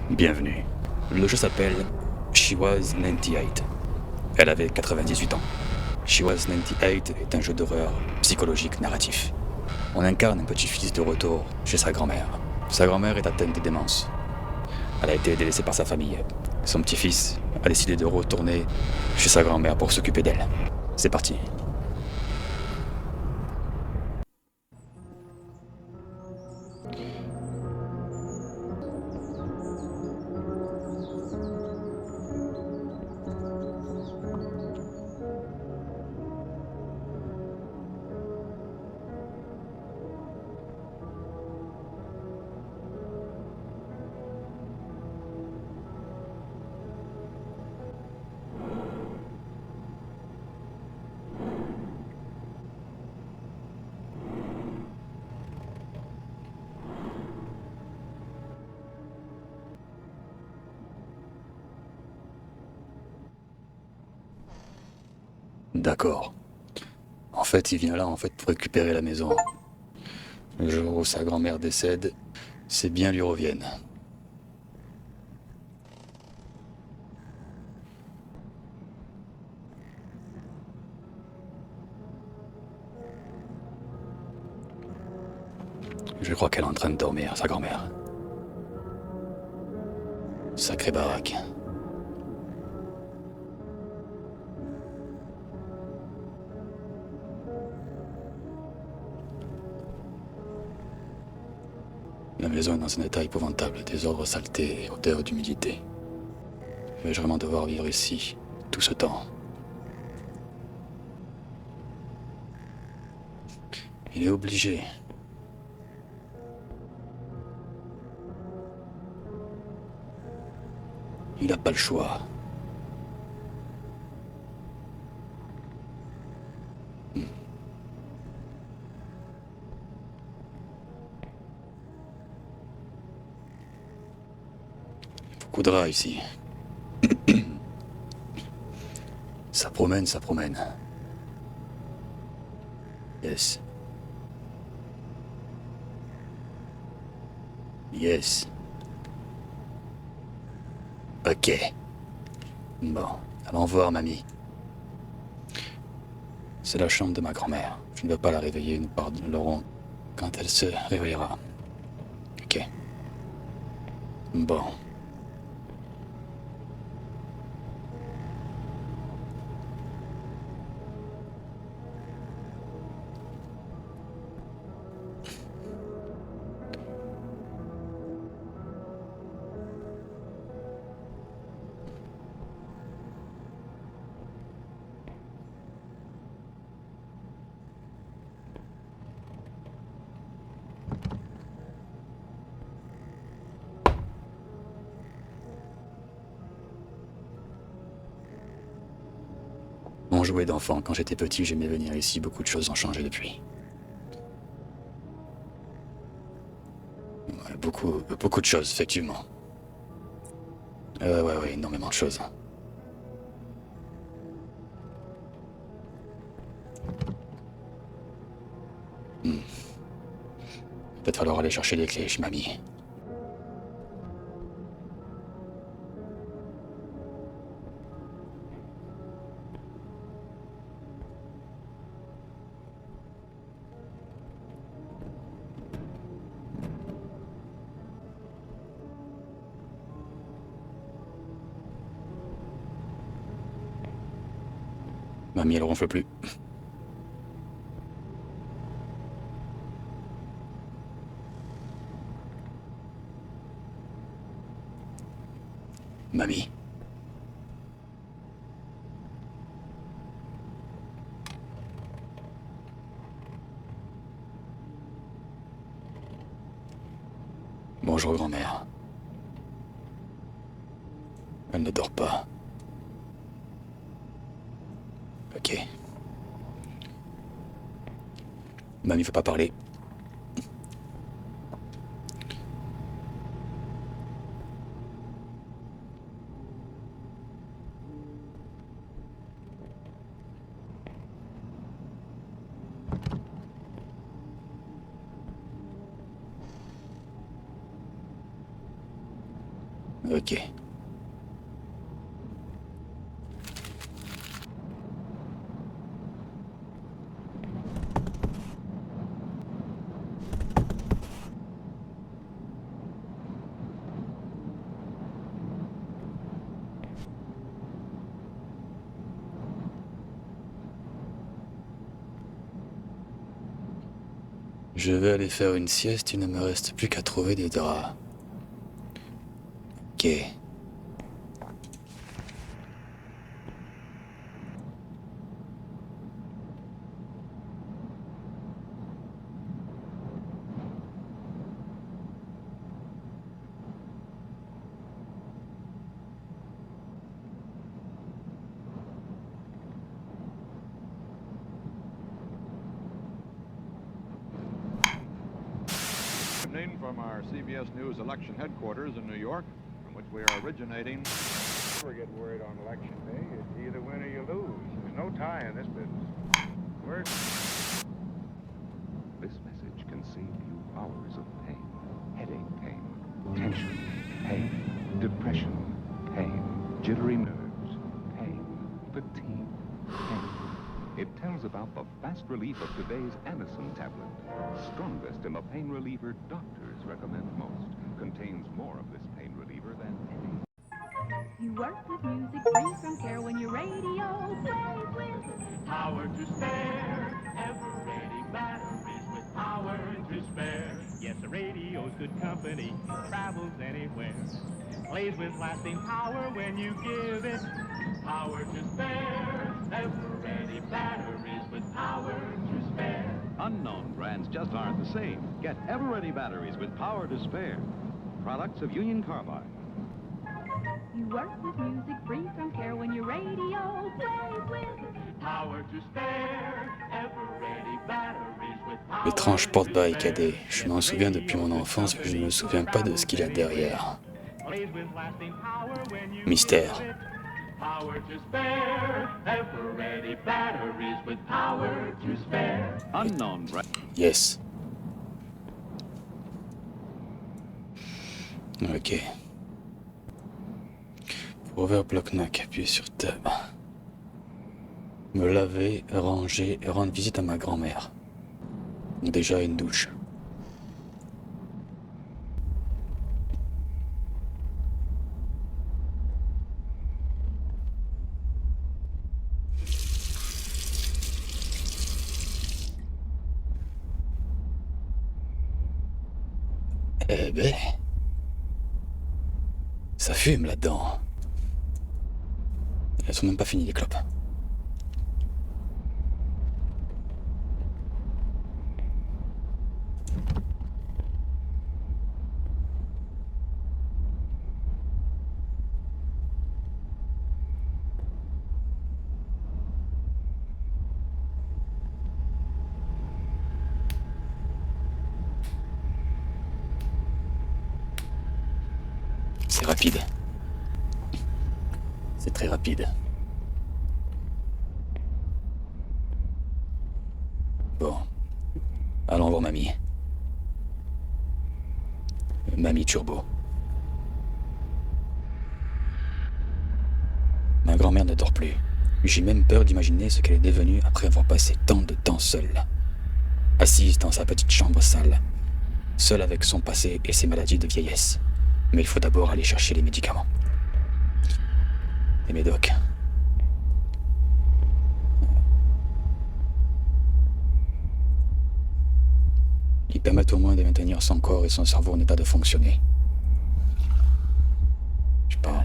Bienvenue. Le jeu s'appelle She Was 98. Elle avait 98 ans. She Was 98 est un jeu d'horreur psychologique narratif. On incarne un petit-fils de retour chez sa grand-mère. Sa grand-mère est atteinte de démence. Elle a été délaissée par sa famille. Son petit-fils a décidé de retourner chez sa grand-mère pour s'occuper d'elle. C'est parti. D'accord. En fait, il vient là pour récupérer la maison. Le jour où sa grand-mère décède, ses biens lui reviennent. Je crois qu'elle est en train de dormir, sa grand-mère. Sacrée baraque. La maison est dans un état épouvantable, désordre, saleté et odeur d'humidité. Vais-je vraiment devoir vivre ici tout ce temps? Il est obligé. Il n'a pas le choix. Beaucoup de rats ici. Ça promène, ça promène. Yes. Yes. Ok. Bon, allons voir mamie. C'est la chambre de ma grand-mère. Je ne veux pas la réveiller, nous parlerons quand elle se réveillera. Ok. Bon. Mon jouet d'enfant, quand j'étais petit, j'aimais venir ici. Beaucoup de choses ont changé depuis. Ouais, beaucoup de choses, effectivement. Ouais, énormément de choses. Peut-être falloir aller chercher les clés chez mamie. Mamie, elle ronfle plus. Mamie. Bonjour, grand-mère. Elle ne dort pas. Ok. Mamie, faut pas parler. Ok. Je vais aller faire une sieste, il ne me reste plus qu'à trouver des draps. Ok. Evening from our CBS News election headquarters in New York, from which we are originating. Never get worried on election day. You either win or you lose. There's no tie in this business. Word. This message can save you hours of pain. Headache pain, tension, pain, depression, pain, jittery nerves, pain, fatigue, pain. It tells about the fast relief of today's Anacin tablet. Strongest in the pain reliever doctors recommend most. Contains more of this pain reliever than any. You work with music free from care when your radio plays with Power to spare, ever-ready batteries with power to spare. Yes, the radio's good company, travels anywhere. Plays with lasting power when you give it power to spare. Ever-ready batteries with power to spare. Unknown brands just aren't the same. Get ever-ready batteries with power to spare. Products of Union Carbide. You work with music free from care when your radio plays with Power to spare, ever-ready batteries with power. Étrange porte barricadée. Je m'en souviens depuis mon enfance, mais je ne me souviens pas de ce qu'il y a derrière. Plays with lasting power when you Mystère. give it power to spare. Ever-ready batteries with power to spare. Unknown brand. Yes. Ok. Pour ouvrir bloc-noc, appuyer sur Tab. Me laver, ranger et rendre visite à ma grand-mère. Déjà une douche. Eh ben... Ça fume là-dedans. Elles sont même pas finies les clopes. C'est rapide. C'est très rapide. Bon. Allons voir mamie. Mamie Turbo. Ma grand-mère ne dort plus. J'ai même peur d'imaginer ce qu'elle est devenue après avoir passé tant de temps seule. Assise dans sa petite chambre sale. Seule avec son passé et ses maladies de vieillesse. Mais il faut d'abord aller chercher les médicaments. Les médocs. Ils permettent au moins de maintenir son corps et son cerveau en état de fonctionner. Je parle.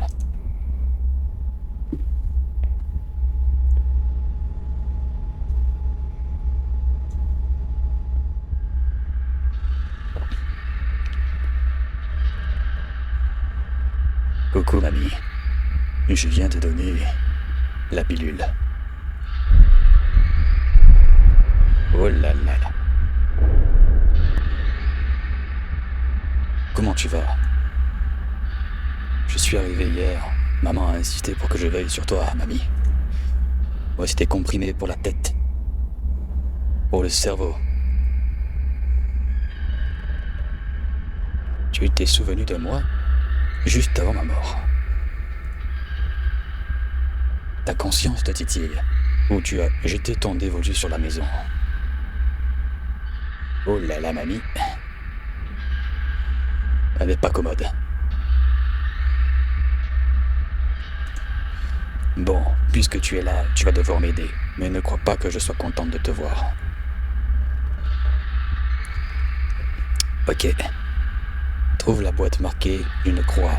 Coucou mamie. Je viens te donner la pilule. Oh là là là. Comment tu vas? Je suis arrivé hier. Maman a insisté pour que je veille sur toi, mamie. Voici tes comprimés pour la tête. Pour le cerveau. Tu t'es souvenu de moi? juste avant ma mort. Ta conscience te titille, ou tu as jeté ton dévolu sur la maison. Oh là là, mamie. Elle n'est pas commode. Bon, puisque tu es là, tu vas devoir m'aider, mais ne crois pas que je sois contente de te voir. Ok. Trouve la boîte marquée d'une croix.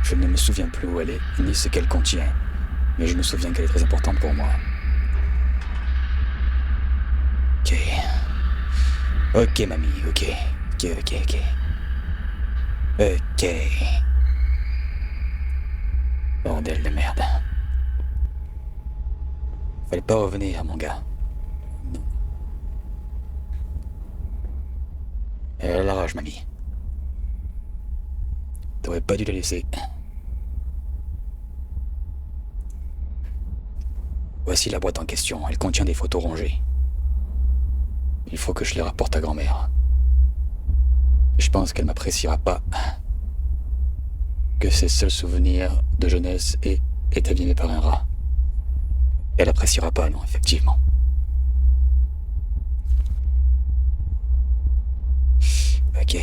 Je ne me souviens plus où elle est, ni ce qu'elle contient, mais je me souviens qu'elle est très importante pour moi. Ok. Ok, mamie, ok. Ok. Bordel de merde. Fallait pas revenir, mon gars. Non. Elle a la rage, mamie. T'aurais pas dû la laisser. Voici la boîte en question. Elle contient des photos rongées. Il faut que je les rapporte à grand-mère. Je pense qu'elle m'appréciera pas. Que ses seuls souvenirs de jeunesse est abîmé par un rat. Elle appréciera pas, non, effectivement. Ok.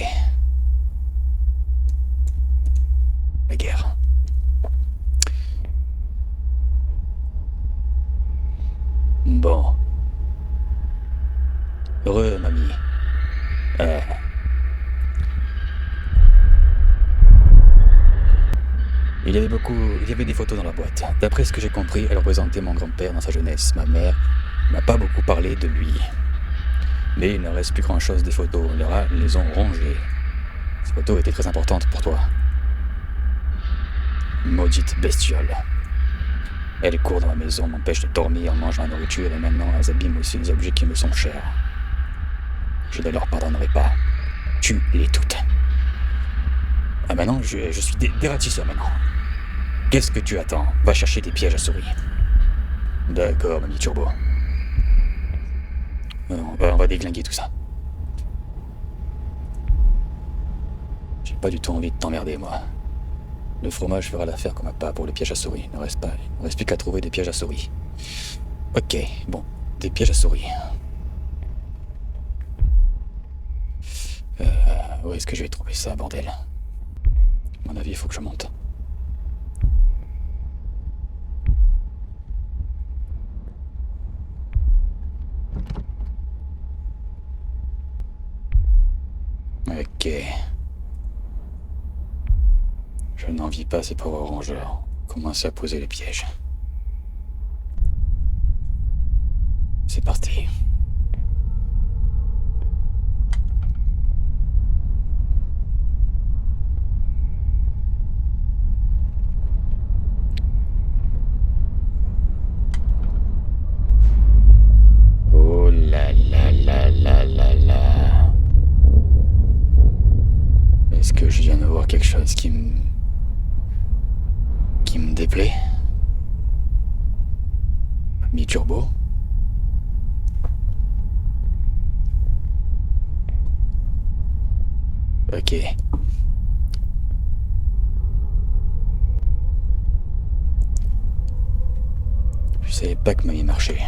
La guerre. Bon. Heureux, mamie. Il y avait des photos dans la boîte. D'après ce que j'ai compris, elle représentait mon grand-père dans sa jeunesse. Ma mère m'a pas beaucoup parlé de lui. Mais il ne reste plus grand-chose des photos. Les rats les ont rongées. Ces photos étaient très importantes pour toi. Maudite bestiole. Elle court dans ma maison, m'empêche de dormir, mange ma nourriture et maintenant elles abîment aussi les objets qui me sont chers. Je ne leur pardonnerai pas. Tue-les toutes. Ah maintenant, je suis dératisseur maintenant. Qu'est-ce que tu attends? Va chercher des pièges à souris. D'accord, mamie Turbo. On va déglinguer tout ça. J'ai pas du tout envie de t'emmerder, moi. Le fromage fera l'affaire comme un pas pour les pièges à souris. Il ne reste plus qu'à trouver des pièges à souris. Ok, bon, des pièges à souris. Où est-ce que je vais trouver ça, bordel? À mon avis, il faut que je monte. Ok. Je n'envie pas ces pauvres rongeurs. Commencez à poser les pièges. C'est parti. Oh là là là là là là. Est-ce que je viens de voir quelque chose qui me déplaît? Mi-turbo. Ok. Je savais pas que mamie marchait.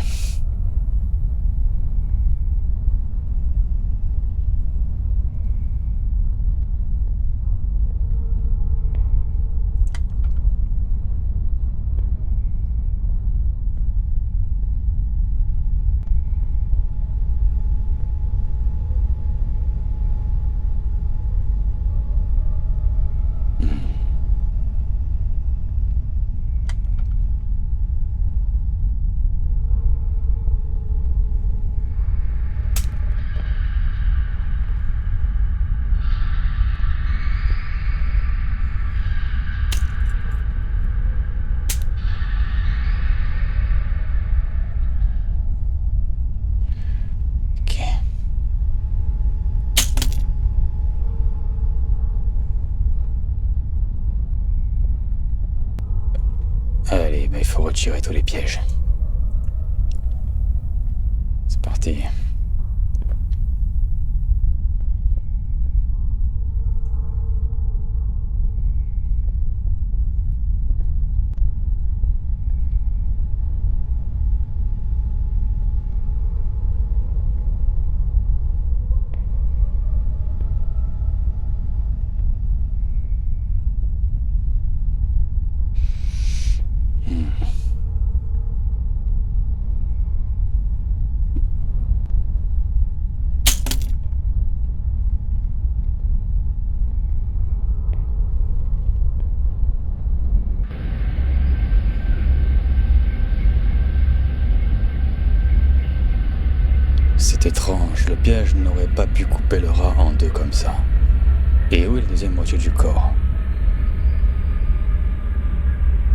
Allez, mais il faut retirer tous les pièges. C'est parti. C'est étrange, le piège n'aurait pas pu couper le rat en deux comme ça. Et où est la deuxième moitié du corps?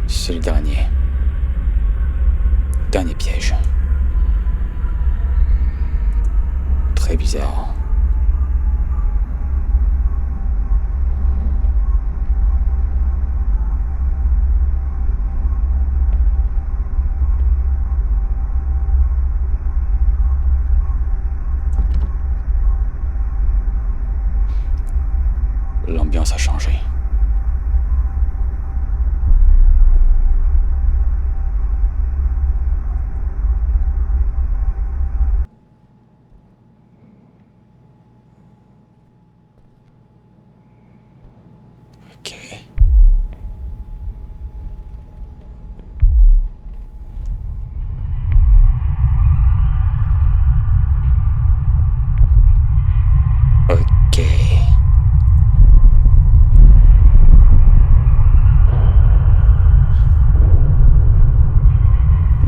C'est le dernier. Dernier piège. Très bizarre. L'ambiance a changé. Ok. Ok.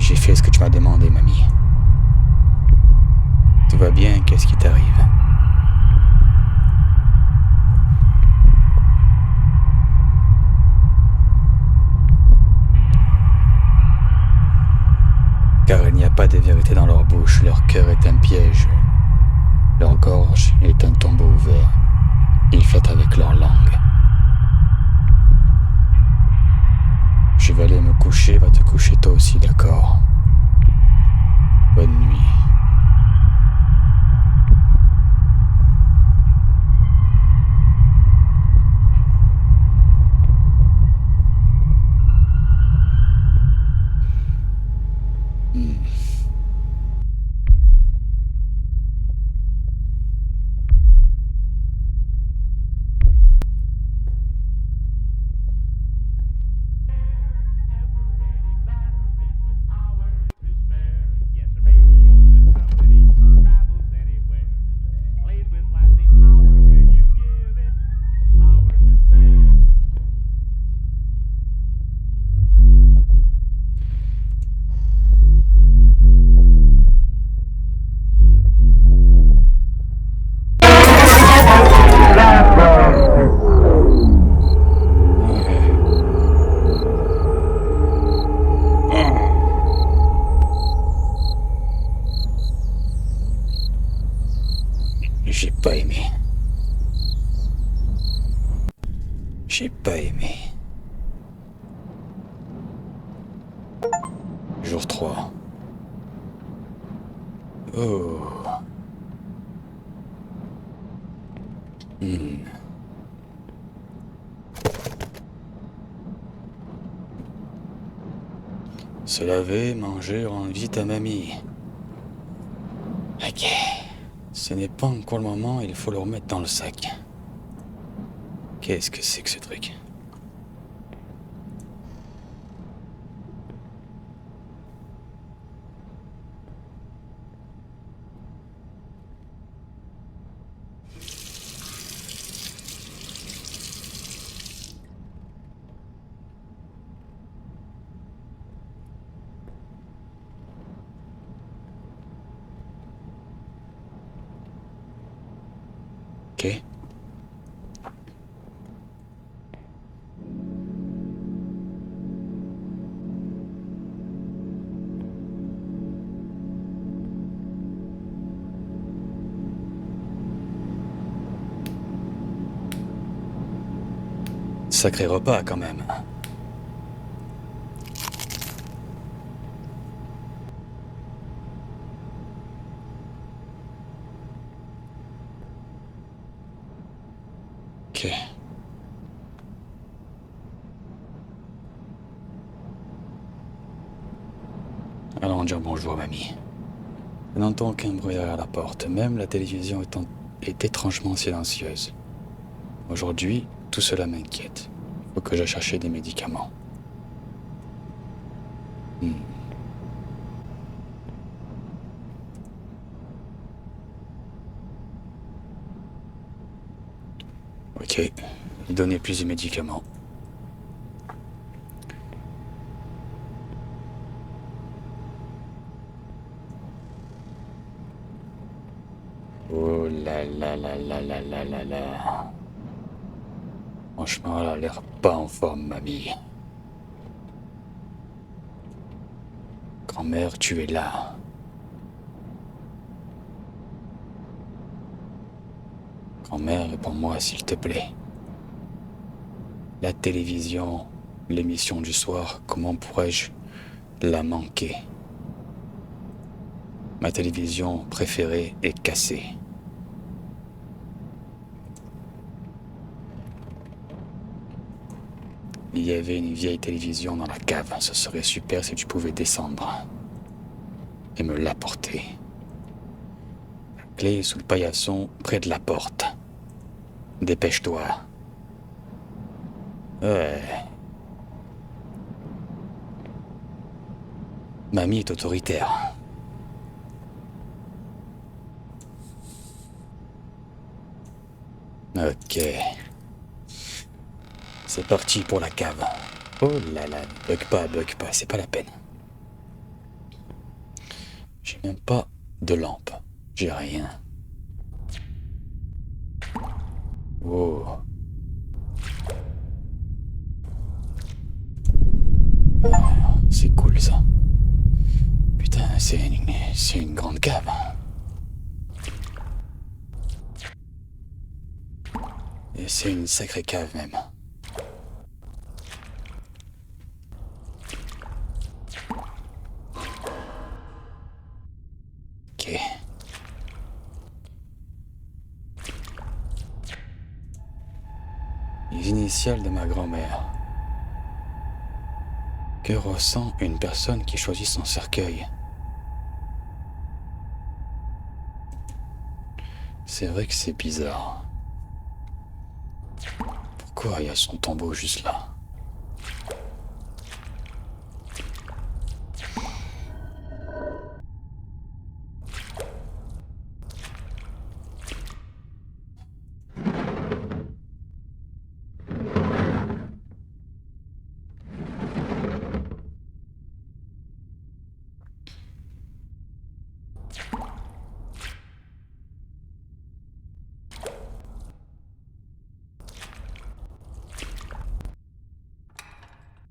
J'ai fait ce que tu m'as demandé, mamie. Tout va bien, qu'est-ce qui t'arrive? Car il n'y a pas de vérité dans leur bouche, leur cœur est un piège. Leur gorge est un tombeau ouvert. Ils flottent avec leur langue. Je vais aller me coucher, va te coucher toi aussi, d'accord? Bonne nuit. Yes, the radio's good company, travels anywhere. Plays with lasting power when you give it power to spare. J'ai pas aimé. J'ai pas aimé. Jour 3. Oh. Se laver, manger, rendre visite à mamie. Ok. Ce n'est pas encore le moment, il faut le remettre dans le sac. Qu'est-ce que c'est que ce truc? Ok. Sacré repas quand même. Ok. Allons dire bonjour, mamie. Je n'entends aucun bruit derrière la porte. Même la télévision est étrangement silencieuse. Aujourd'hui, tout cela m'inquiète. Il faut que j'aille chercher des médicaments. Ok, donnez plus de médicaments. là là là là là là là là. Franchement, elle a l'air pas en forme, mamie. Grand-mère, tu es là. Grand-mère, réponds-moi s'il te plaît. La télévision, l'émission du soir, comment pourrais-je la manquer? Ma télévision préférée est cassée. Il y avait une vieille télévision dans la cave. Ce serait super si tu pouvais descendre et me l'apporter. La clé est sous le paillasson, près de la porte. Dépêche-toi. Ouais. Mamie est autoritaire. Ok. C'est parti pour la cave. Oh là là, bug pas, c'est pas la peine. J'ai même pas de lampe. J'ai rien. Oh. C'est cool ça. Putain, c'est une grande cave. Et c'est une sacrée cave même. Ok. Les initiales de ma grand-mère. Que ressent une personne qui choisit son cercueil? C'est vrai que c'est bizarre. Pourquoi il y a son tombeau juste là?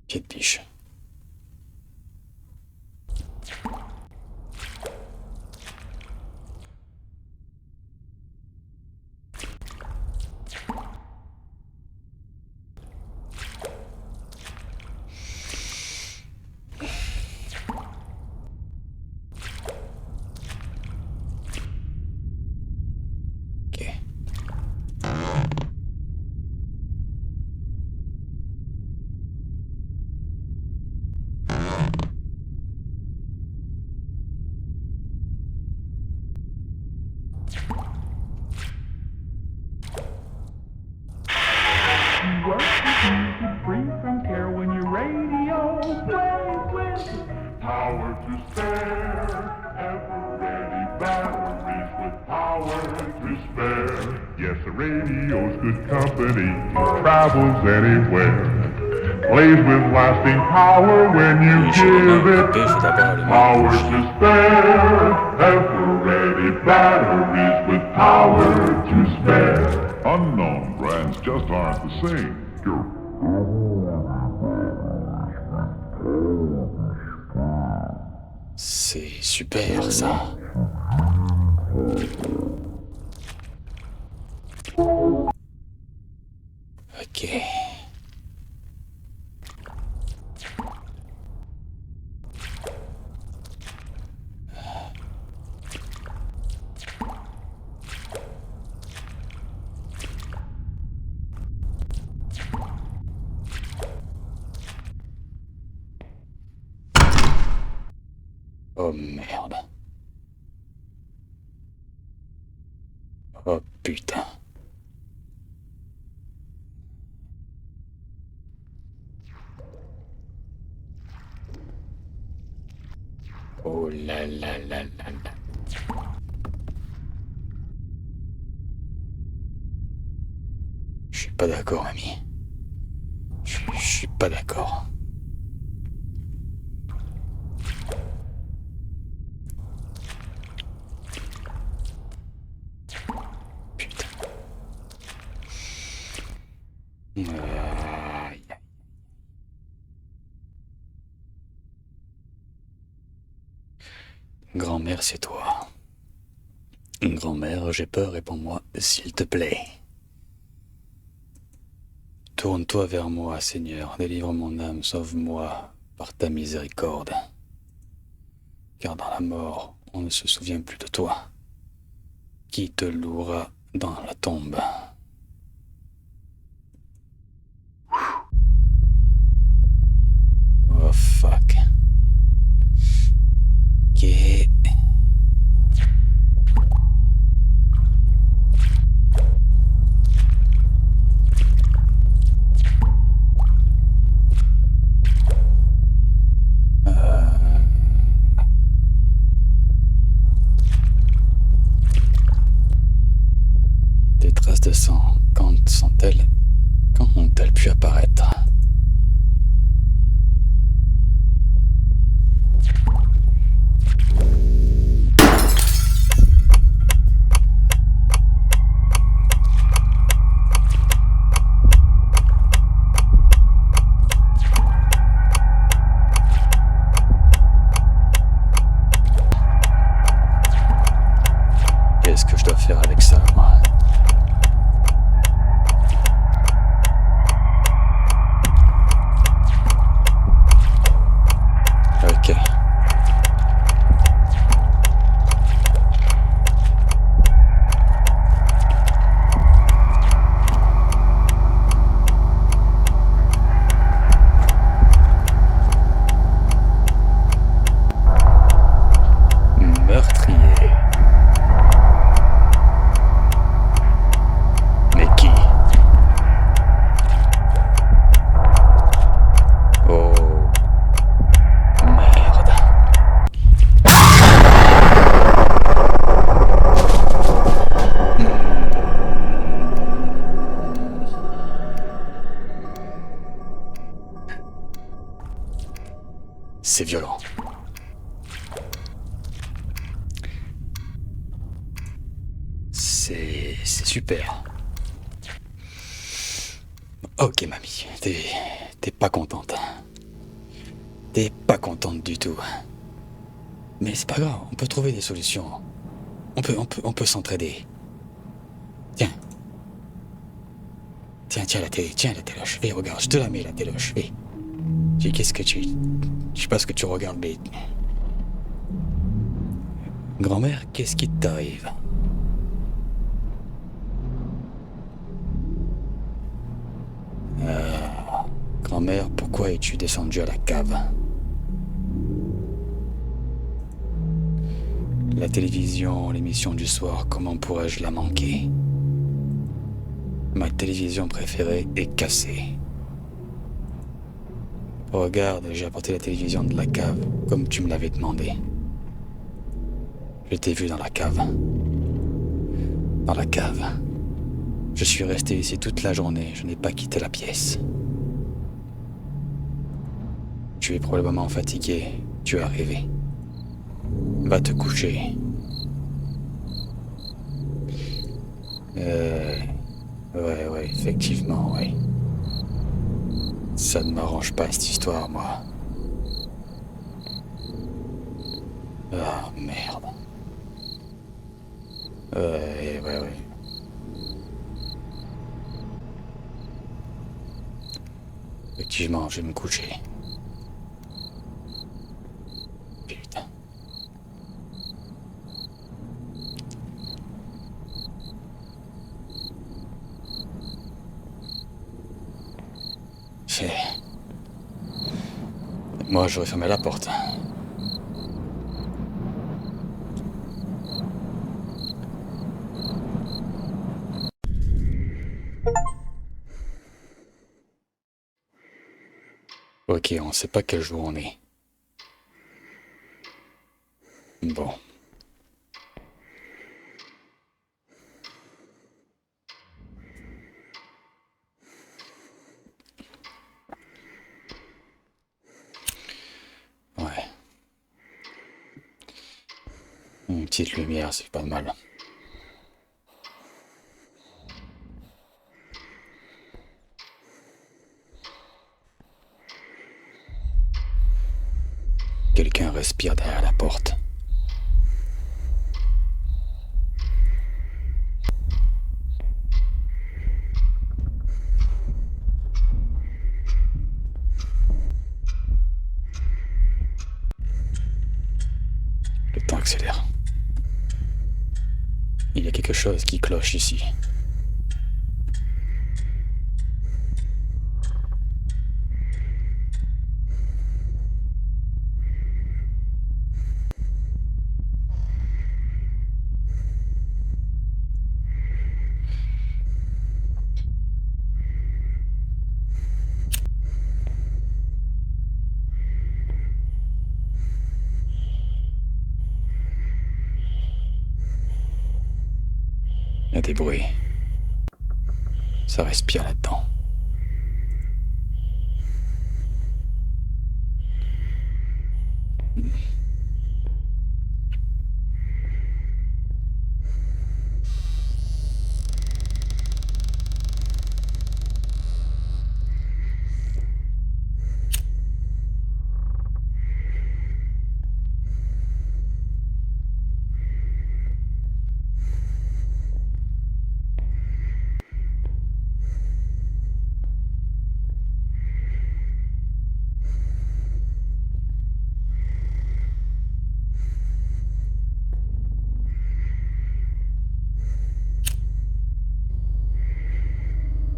Pied de biche. Ok. You work with music free from care when your radio plays with power to spare. Ever-ready batteries with power to spare. Yes, the radio's good company. It travels anywhere. Plays with lasting power when you give it power to spare. Ever-ready batteries with power to spare. Unknown brands just aren't the same. C'est super ça. Ok. Oh merde. Oh putain. Oh là là là là là. Je suis pas d'accord, ami. Je suis pas d'accord. Grand-mère, c'est toi. Grand-mère, j'ai peur, réponds-moi, s'il te plaît. Tourne-toi vers moi, Seigneur, délivre mon âme, sauve-moi par ta miséricorde. Car dans la mort, on ne se souvient plus de toi. Qui te louera dans la tombe? Oh fuck. Ok. Des traces de sang, quand ont-elles pu apparaître? Qu'est-ce que je dois faire avec ça, moi? Ok. Meurtrier. Mais qui? Oh. Merde. C'est violent. C'est super. Ok, mamie, t'es pas contente. T'es pas contente du tout. Mais c'est pas grave, on peut trouver des solutions. On peut s'entraider. Tiens. Tiens la télé, chevet, regarde, je te la mets la télé, chevet. Qu'est-ce que tu... Je sais pas ce que tu regardes, mais... Grand-mère, qu'est-ce qui t'arrive? Grand-mère, pourquoi es-tu descendue à la cave? La télévision, l'émission du soir, comment pourrais-je la manquer? Ma télévision préférée est cassée. Regarde, j'ai apporté la télévision de la cave, comme tu me l'avais demandé. Je t'ai vu dans la cave. Dans la cave. Je suis resté ici toute la journée, je n'ai pas quitté la pièce. Tu es probablement fatigué, tu as rêvé. Va te coucher. Ouais, effectivement, ouais. Ça ne m'arrange pas cette histoire, moi. Ah, merde. Ouais. Effectivement, je vais me coucher. Putain. Moi, j'aurais fermé la porte. Ok, on sait pas quel jour on est. Bon. Ouais. Une petite lumière, c'est pas mal. Quelqu'un respire derrière la porte. accélère. Il y a quelque chose qui cloche ici. Il y a des bruits. Ça respire là-dedans.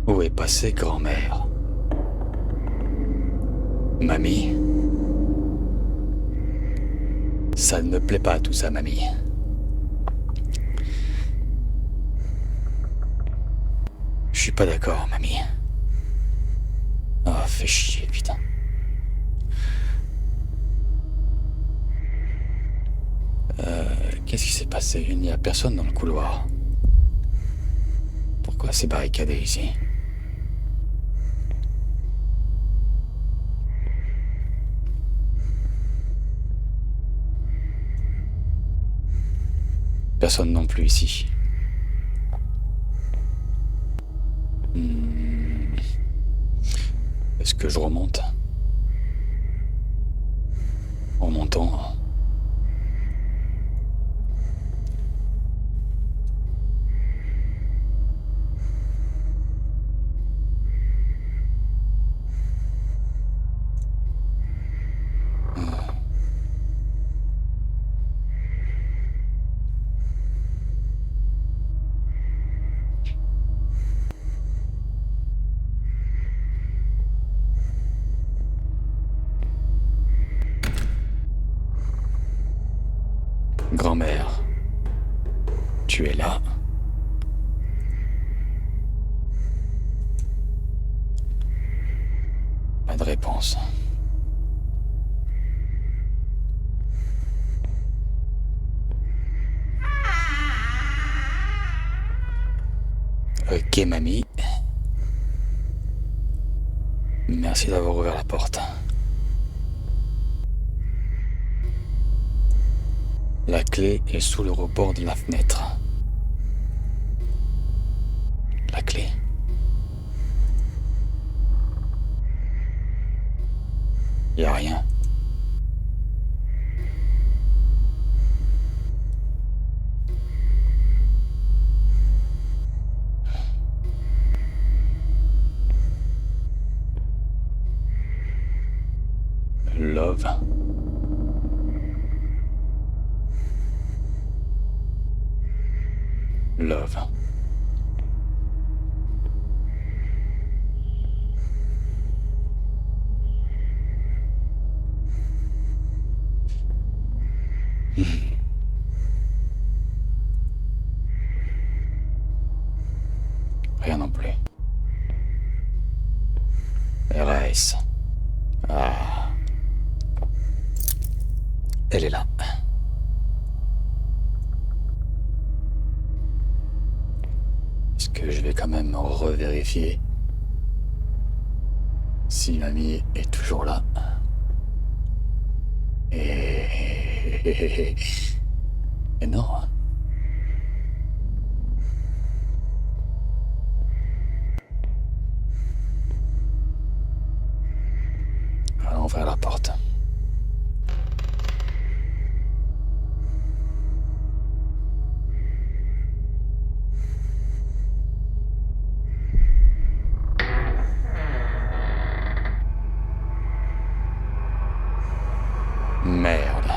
Où est passée grand-mère? Mamie? Ça ne me plaît pas tout ça, mamie. Je suis pas d'accord, mamie. Oh, fais chier, putain. Qu'est-ce qui s'est passé? Il n'y a personne dans le couloir. Pourquoi c'est barricadé ici? Personne non plus ici. Est-ce que je remonte? Remontons. Grand-mère, tu es là? Pas de réponse. Ok, mamie. Merci d'avoir ouvert la porte. La clé est sous le rebord de la fenêtre. La clé. Y a rien. Love. Love. Rien non plus. RS. Ah. Elle est là. Est-ce que je vais quand même revérifier si mamie est toujours là? Et non. Allons ouvrir la porte. Merde.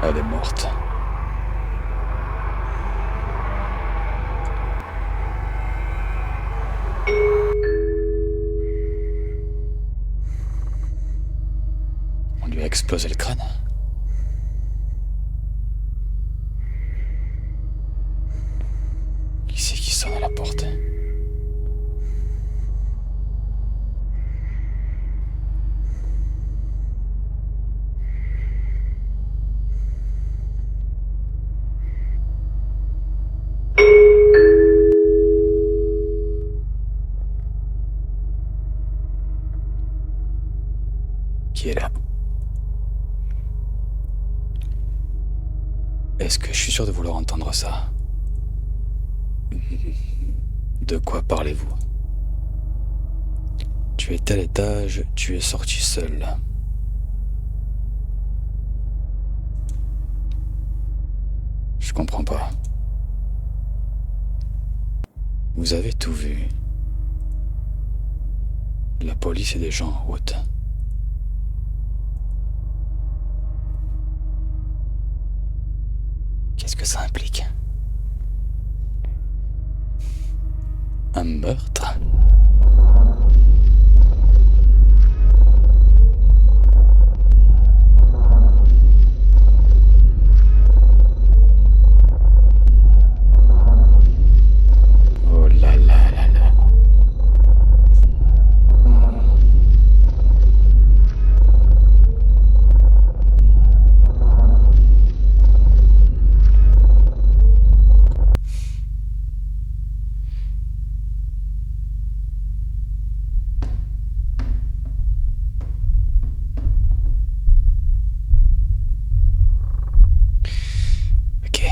Elle est morte. On lui a explosé le crâne. Qui c'est qui sonne à la porte? Qui est là? Est-ce que je suis sûr de vouloir entendre ça? De quoi parlez-vous? Tu es à l'étage, tu es sorti seul. Je comprends pas. Vous avez tout vu. La police et des gens en route. Qu'est-ce que ça implique? Un meurtre? Oh là là là là. Ok.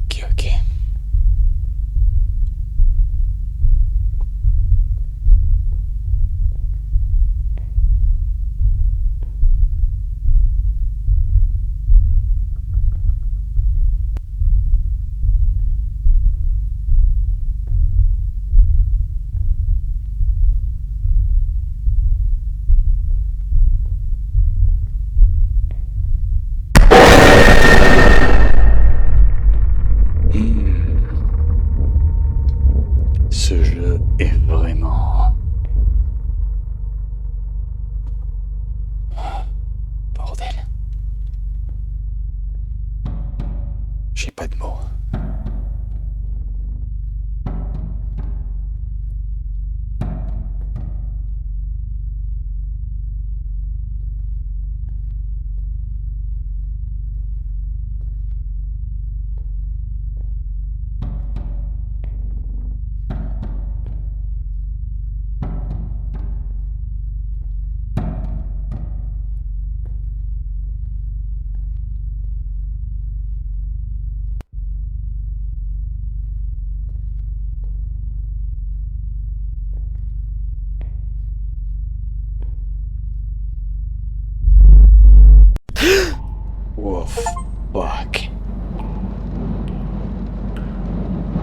Ok, ok. Ce jeu est vraiment... Bordel. J'ai pas de mots. Oh fuck.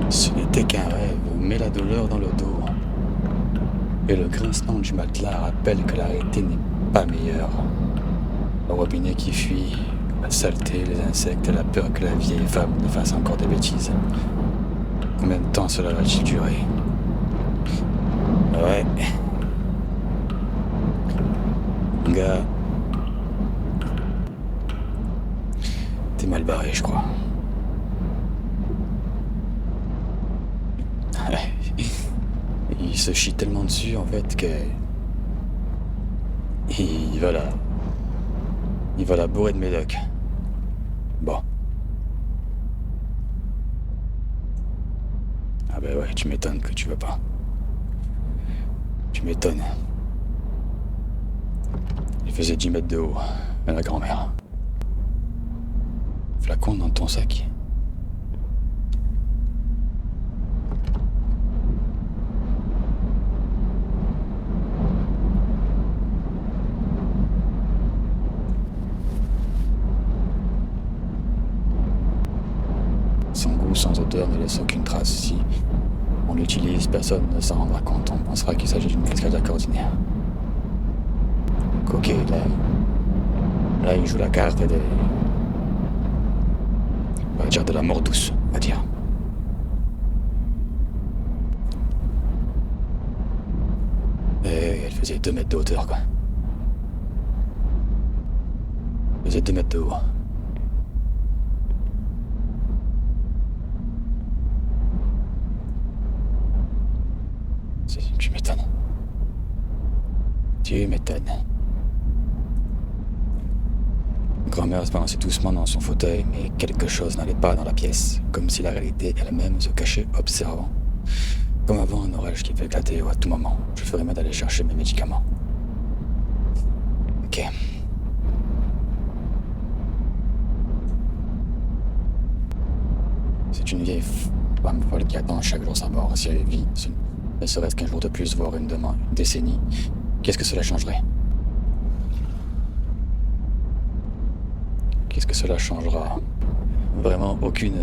Ce n'était qu'un rêve, mais la douleur dans le dos et le grincement du matelas rappellent que la réalité n'est pas meilleure. Le robinet qui fuit, la saleté, les insectes et la peur que la vieille femme ne fasse encore des bêtises. Combien de temps cela va-t-il durer? Ouais. Gars. T'es mal barré, je crois. Il se chie tellement dessus, en fait, que... Il va la bourrer de médoc. Bon. Ah bah ouais, tu m'étonnes que tu veux pas. Tu m'étonnes. Il faisait 10 mètres de haut, à la grand-mère. Flacon dans ton sac. laisse aucune trace. Si on l'utilise, personne ne s'en rendra compte. On pensera qu'il s'agit d'une crise cardiaque ordinaire. Donc, ok, là, il joue la carte des... On va dire de la mort douce, on va dire. Et elle faisait 2 mètres de hauteur, quoi. Elle faisait 2 mètres de haut. Tu m'étonnes. Tu m'étonnes. Grand-mère se balançait doucement dans son fauteuil, mais quelque chose n'allait pas dans la pièce, comme si la réalité elle-même se cachait observant. Comme avant un orage qui peut éclater à tout moment, je ferais mal d'aller chercher mes médicaments. Ok. C'est une vieille femme folle qui attend chaque jour sa mort. Si elle vit, ne serait-ce qu'un jour de plus, voire une décennie, qu'est-ce que cela changerait? Qu'est-ce que cela changera? Vraiment aucune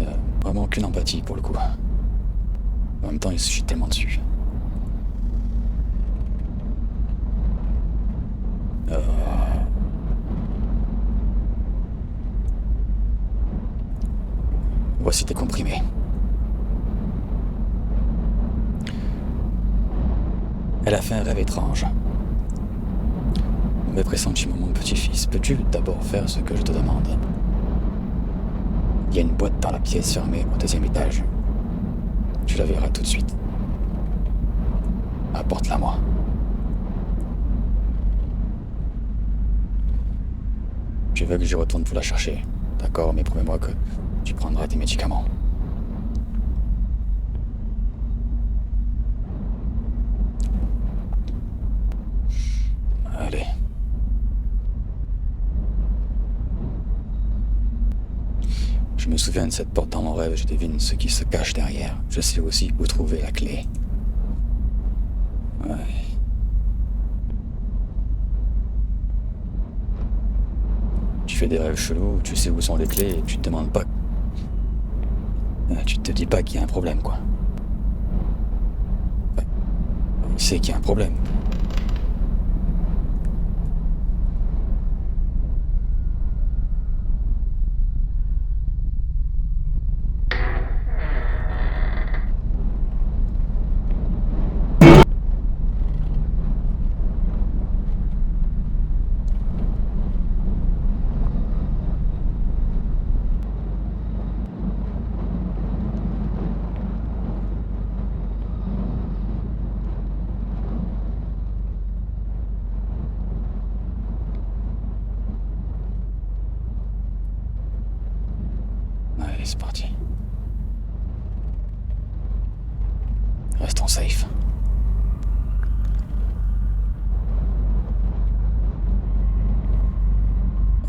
empathie pour le coup. En même temps, il se chie tellement dessus. Voici tes comprimés. Elle a fait un rêve étrange. Mes pressentiments, mon petit-fils, peux-tu d'abord faire ce que je te demande? Il y a une boîte dans la pièce fermée au 2e étage. Tu la verras tout de suite. Apporte-la moi. Tu veux que j'y retourne pour la chercher? D'accord, mais promets-moi que tu prendras tes médicaments. Allez. Je me souviens de cette porte dans mon rêve, je devine ce qui se cache derrière. Je sais aussi où trouver la clé. Ouais. Tu fais des rêves chelous, tu sais où sont les clés et tu te demandes pas... Tu te dis pas qu'il y a un problème, quoi. Ouais. Il sait qu'il y a un problème. Allez, c'est parti. Restons safe.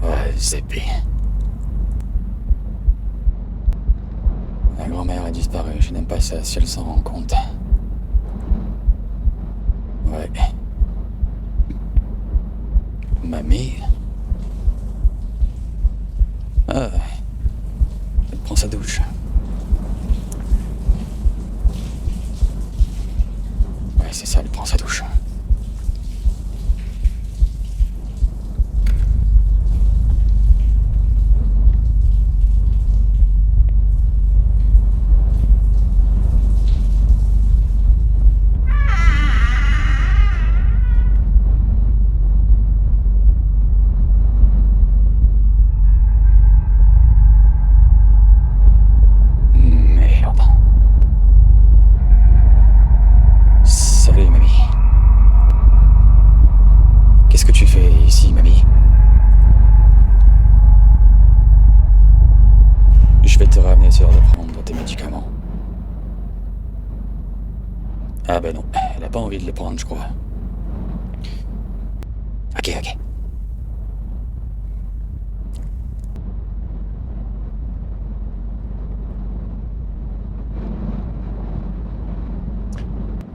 Ouais, zépé. La grand-mère a disparu, je n'aime pas ça si elle s'en rend compte. Ouais. Mamie. Ah. Elle prend sa douche. Ouais, c'est ça, elle prend sa douche. Ah ben non, elle a pas envie de les prendre, je crois. Ok.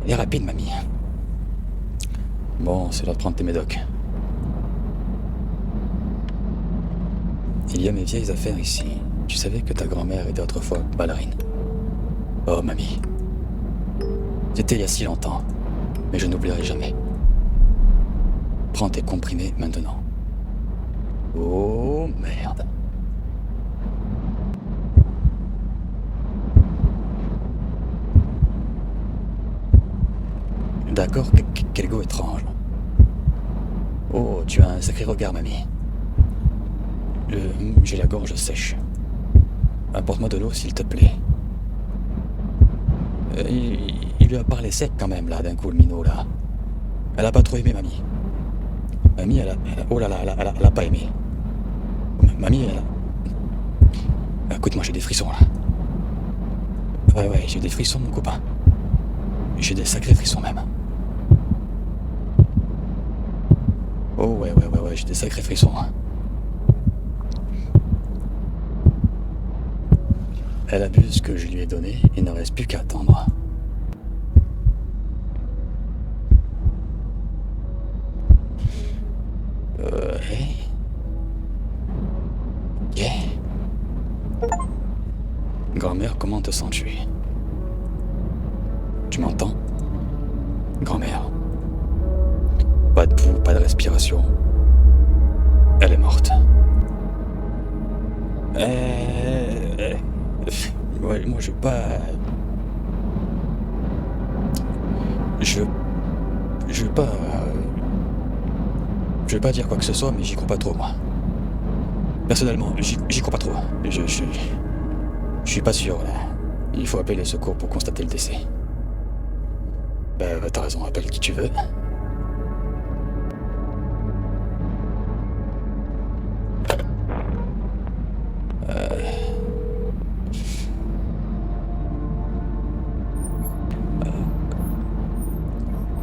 Elle est rapide, mamie. Bon, c'est l'heure de prendre tes médocs. Il y a mes vieilles affaires ici. Tu savais que ta grand-mère était autrefois ballerine? Oh, mamie. C'était il y a si longtemps, mais je n'oublierai jamais. Prends tes comprimés maintenant. Oh, merde. D'accord, quel goût étrange. Oh, tu as un sacré regard, mamie. J'ai la gorge sèche. Apporte-moi de l'eau, s'il te plaît. Il lui a parlé sec quand même, là, d'un coup, le minot, là. Elle a pas trop aimé, mamie. Mamie, oh là là, elle a pas aimé. Mamie, elle a... Écoute-moi, j'ai des frissons, là. Ouais, j'ai des frissons, mon copain. J'ai des sacrés frissons, même. Oh, ouais, j'ai des sacrés frissons, hein. Elle a bu ce que je lui ai donné, il ne reste plus qu'à attendre. Ok. Grand-mère, comment te sens-tu? Tu m'entends? Grand-mère. Pas de pouls, pas de respiration. Elle est morte. Ouais, moi je veux pas... Je veux pas... Je veux pas dire quoi que ce soit, mais j'y crois pas trop, moi. Personnellement, j'y crois pas trop. Je suis pas sûr, là. Il faut appeler les secours pour constater le décès. T'as raison, appelle qui tu veux.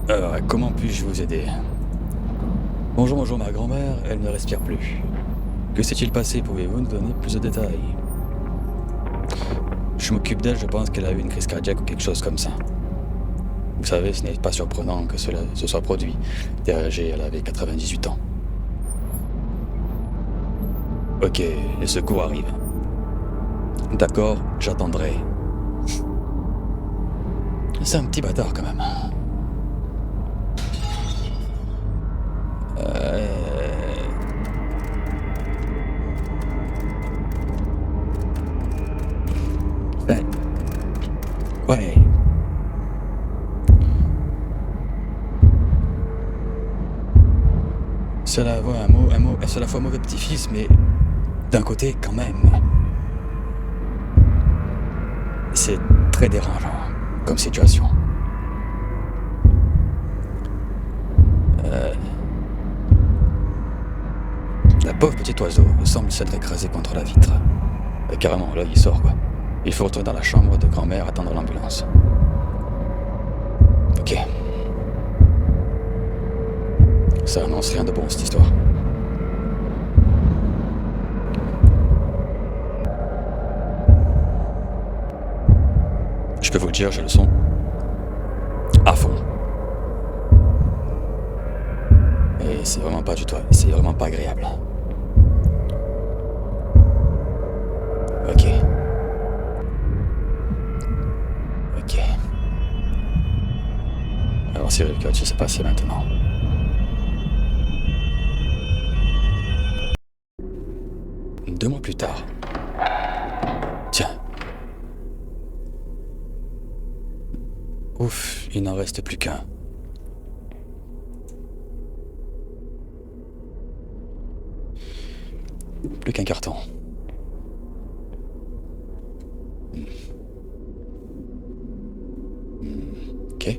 Alors, comment puis-je vous aider? Bonjour, ma grand-mère, elle ne respire plus. Que s'est-il passé? Pouvez-vous nous donner plus de détails? Je m'occupe d'elle, je pense qu'elle a eu une crise cardiaque ou quelque chose comme ça. Vous savez, ce n'est pas surprenant que cela se soit produit. T'es âgée, elle avait 98 ans. Ok, les secours arrivent. D'accord, j'attendrai. C'est un petit bâtard quand même. Ouais. C'est la fois mauvais petit-fils, mais d'un côté, quand même, c'est très dérangeant comme situation. La pauvre petit oiseau semble s'être écrasé contre la vitre. Carrément, là, il sort, quoi. Il faut retourner dans la chambre de grand-mère, attendre l'ambulance. Ok. Ça annonce rien de bon, cette histoire. Je peux vous le dire, j'ai le son à fond. Et c'est vraiment pas du tout, c'est vraiment pas agréable. Ok. Alors Cyril, que va-t-il se passer maintenant? Deux mois plus tard. Tiens. Ouf, il n'en reste plus qu'un. Plus qu'un carton. Ok.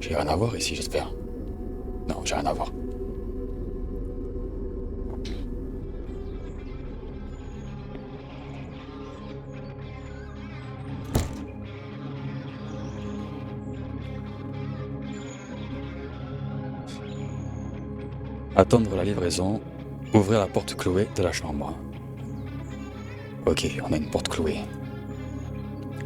J'ai rien à voir ici, j'espère. Non, j'ai rien à voir. Attendre la livraison, ouvrir la porte clouée de la chambre. Ok, on a une porte clouée.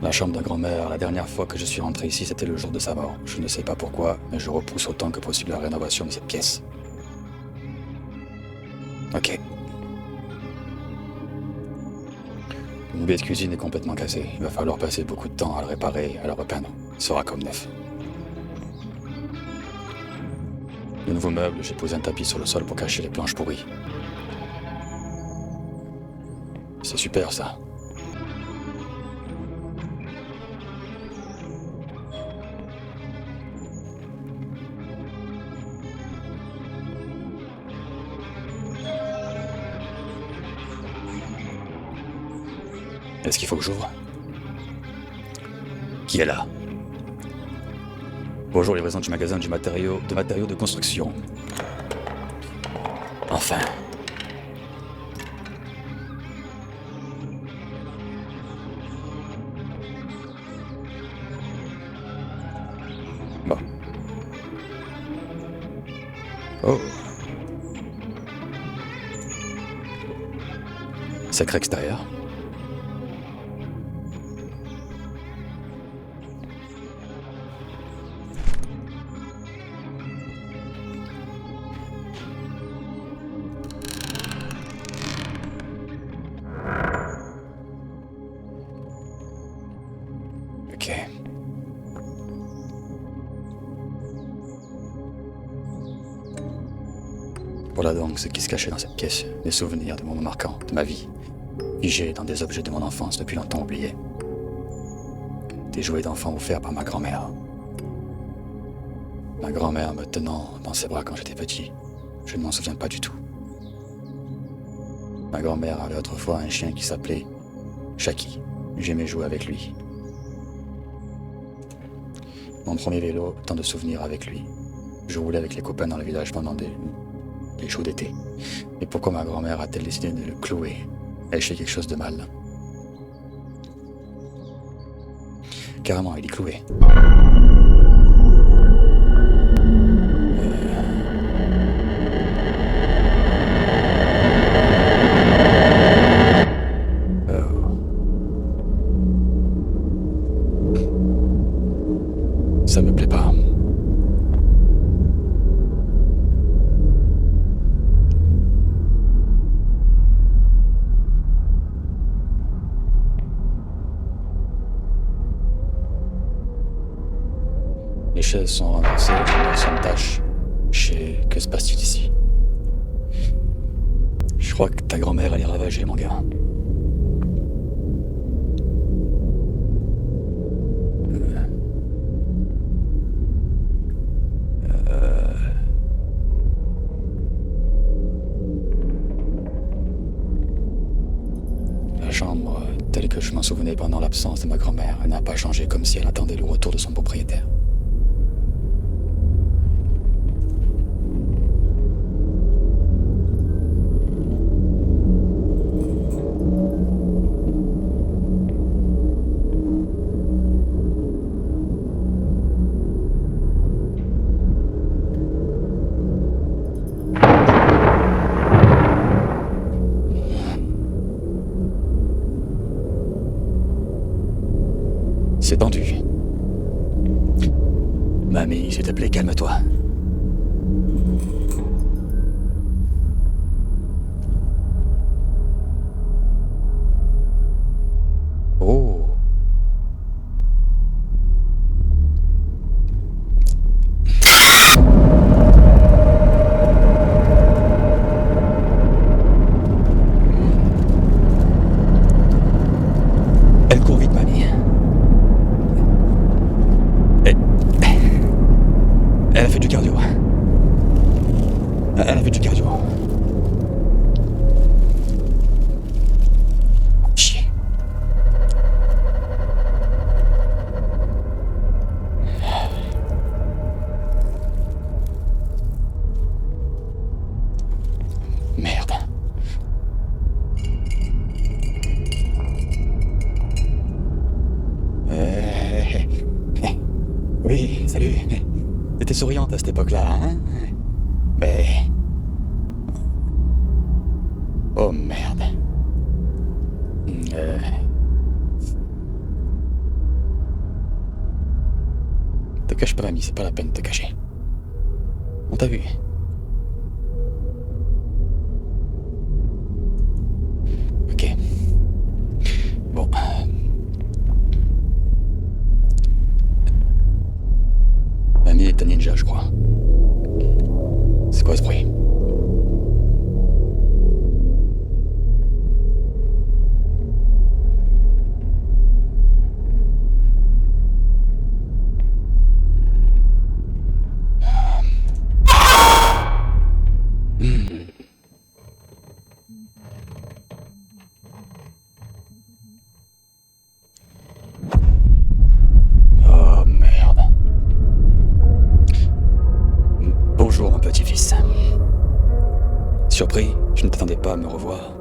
La chambre de grand-mère, la dernière fois que je suis rentré ici, c'était le jour de sa mort. Je ne sais pas pourquoi, mais je repousse autant que possible la rénovation de cette pièce. Ok. Une baie de cuisine est complètement cassée. Il va falloir passer beaucoup de temps à le réparer, à le repeindre. Il sera comme neuf. De nouveaux meubles, j'ai posé un tapis sur le sol pour cacher les planches pourries. C'est super ça. Est-ce qu'il faut que j'ouvre? Qui est là? Bonjour, livraison du magasin de matériaux de construction. Enfin. Bon. Oh. Sacré extérieur. Ok. Voilà donc ce qui se cachait dans cette pièce, des souvenirs de moments marquants de ma vie, figés dans des objets de mon enfance depuis longtemps oubliés. Des jouets d'enfants offerts par ma grand-mère. Ma grand-mère me tenant dans ses bras quand j'étais petit. Je ne m'en souviens pas du tout. Ma grand-mère avait autrefois un chien qui s'appelait Shaki. J'aimais jouer avec lui. Mon premier vélo, tant de souvenirs avec lui. Je roulais avec les copains dans le village pendant les jours d'été. Et pourquoi ma grand-mère a-t-elle décidé de le clouer? Elle fait quelque chose de mal. Carrément, il est cloué. Ça me plaît pas. Les chaises sont renversées, elles sont tâches. Que se passe-t-il ici? Je crois que ta grand-mère elle est ravagée, mon gars. La chambre, telle que je m'en souvenais pendant l'absence de ma grand-mère, n'a pas changé, comme si elle attendait le retour de son propriétaire. C'est tendu. Mamie, s'il te plaît, calme-toi. Oh. Elle court vite, mamie. Elle a fait du cardio. Elle a fait du cardio. Chier. Merde. Oui, salut. T'étais souriante à cette époque-là, hein? Mais... Oh merde. Te cache pas, mamie, c'est pas la peine de te cacher. On t'a vu. Ok. Bon. Mamie est un ninja, je crois. C'est quoi ce bruit? Oh merde. Bonjour mon petit-fils. Surpris, je ne t'attendais pas à me revoir.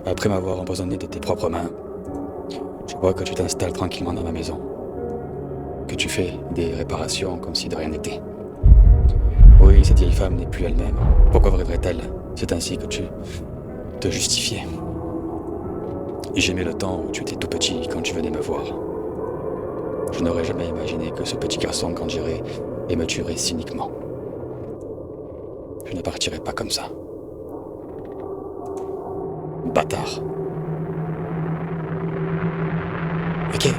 Après m'avoir empoisonné de tes propres mains, je vois que tu t'installes tranquillement dans ma maison. Que tu fais des réparations comme si de rien n'était. Oui, cette vieille femme n'est plus elle-même. Pourquoi rêverait-elle? C'est ainsi que tu te justifiais. J'aimais le temps où tu étais tout petit quand tu venais me voir. Je n'aurais jamais imaginé que ce petit garçon grandirait et me tuerait cyniquement. Je ne partirai pas comme ça. Bâtard. Ok.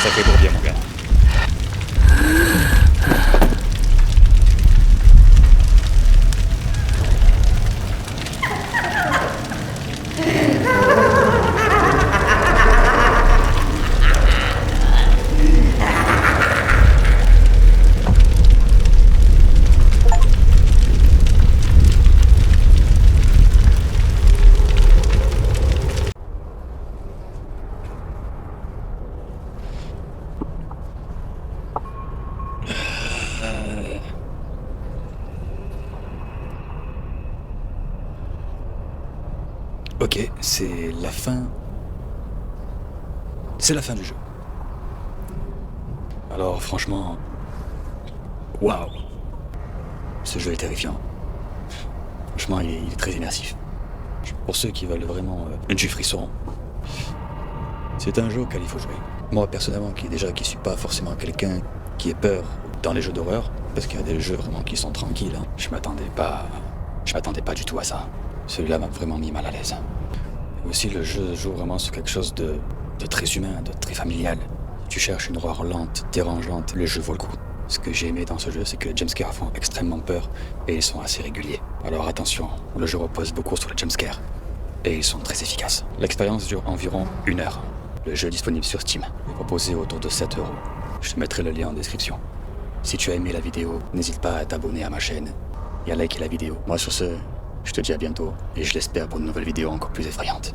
Ça fait pour bien, mon gars. Ok, c'est la fin. C'est la fin du jeu. Alors franchement, waouh, ce jeu est terrifiant. Franchement, il est très immersif. Pour ceux qui veulent vraiment du frisson, c'est un jeu auquel il faut jouer. Moi personnellement, qui suis pas forcément quelqu'un qui ait peur dans les jeux d'horreur, parce qu'il y a des jeux vraiment qui sont tranquilles, hein. Je m'attendais pas du tout à ça. Celui-là m'a vraiment mis mal à l'aise. Et aussi, le jeu joue vraiment sur quelque chose de très humain, de très familial. Tu cherches une horreur lente, dérangeante, le jeu vaut le coup. Ce que j'ai aimé dans ce jeu, c'est que les jumpscares font extrêmement peur et ils sont assez réguliers. Alors attention, le jeu repose beaucoup sur les jumpscares et ils sont très efficaces. L'expérience dure environ 1 heure. Le jeu est disponible sur Steam et proposé autour de 7 €. Je te mettrai le lien en description. Si tu as aimé la vidéo, n'hésite pas à t'abonner à ma chaîne et à liker la vidéo. Moi sur ce, je te dis à bientôt et je l'espère pour une nouvelle vidéo encore plus effrayante.